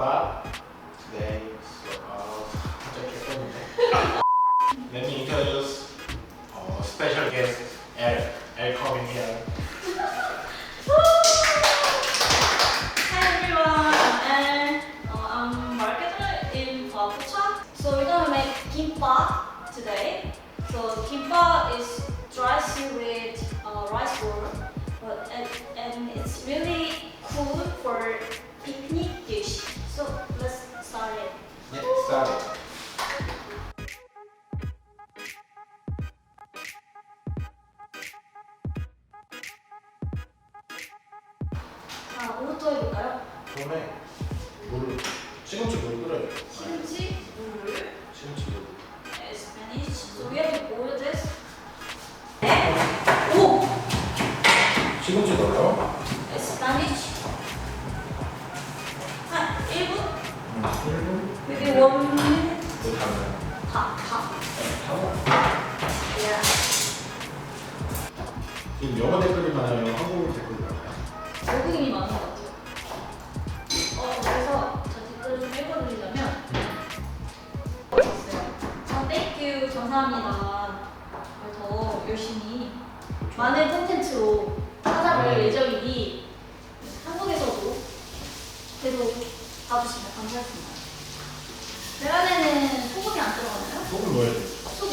Gimbap today. Let me introduce our special guest, El coming here. Hi everyone, I'm marketer in Pucha. So we're gonna make Kimbap today. So Kimbap is dry seaweed rice roll, and it's really cool for picnic dish. So let's start it. Yeah, start it. 자, 뭐부터 해볼까요? 처음에 시금치 물 끓여요. 시금치, 물, 시금치 물. Spinach. So we have to boil this. 오! 시금치 넣어요. Spinach. 한 1분? 1분. Maybe 1 minute. 그 다음에 밥. Yeah. 지금 영어 댓글이 많아요. 한국어 댓글이 많아요. 외국인이 많은 것 같아요. 그래서 저 댓글 좀 읽어드리자면 있어요. Thank you, 감사합니다. 더 열심히 많은 콘텐츠로 찾아뵐 예정이니 한국에서도 계속 봐주시면 감사하겠습니다. 계란에는 소금이 안 들어가나요? 소금 넣어야 돼. 소금.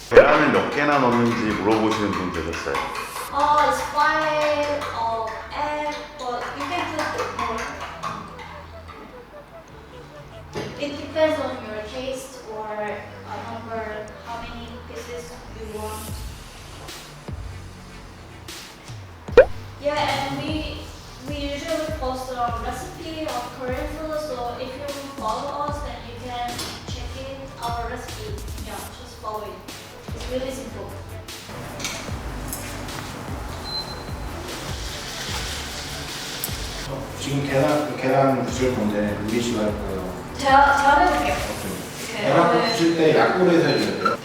계란을 몇 개나 넣는지 물어보시는 분 계셨어요. It's 5 egg, but you can put more. It depends on your taste or number, how many pieces you want. Yeah, and we usually post a recipe of Korean food, so if you follow us, then you can check it our recipe. Yeah, just follow it. It's really simple. 지금 계란 부술 건데 루비 씨가 할 거예요. 제가 해볼게요. 계란 부술 때 약불에서 해줘야 돼요.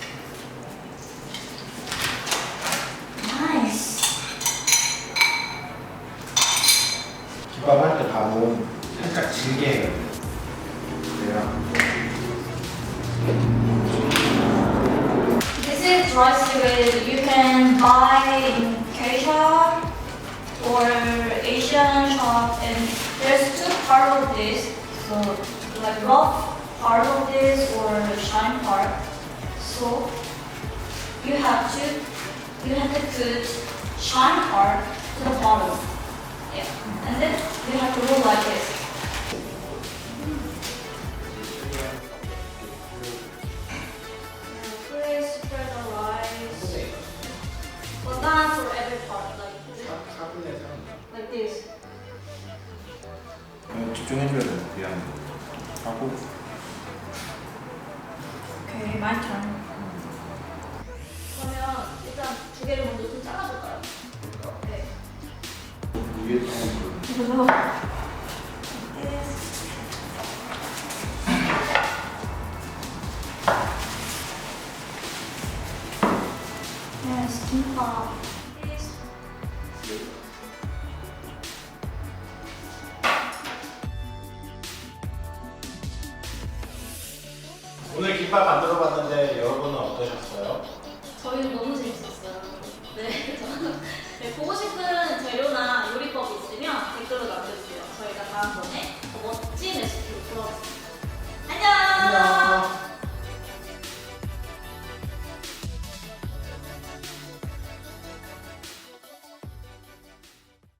나이스. 김밥 할 때 밥은 살짝 질게 해야 돼요. 계란. This is dry seaweed. You can buy in K-shop or Asian shop, and there's two part of this. So like rough part of this or shine part. So you have to put shine part to the bottom. Yeah, and then you have to roll like this. Please spread the rice, but not for every part, like this. 집중해줘야 돼요. 미안해. 하고 Okay, my turn. 그러면 일단 두 개를 먼저 좀 잘라볼까요? 네. 위에 또 그래서 Yes, Kimbap. This. 오늘 김밥 만들어봤는데 여러분은 어떠셨어요? 저희는 너무 재밌었어요. 네, 보고 싶은 재료나 요리법 있으면 댓글로 남겨주세요. 저희가 다음번에 더 멋진 레시피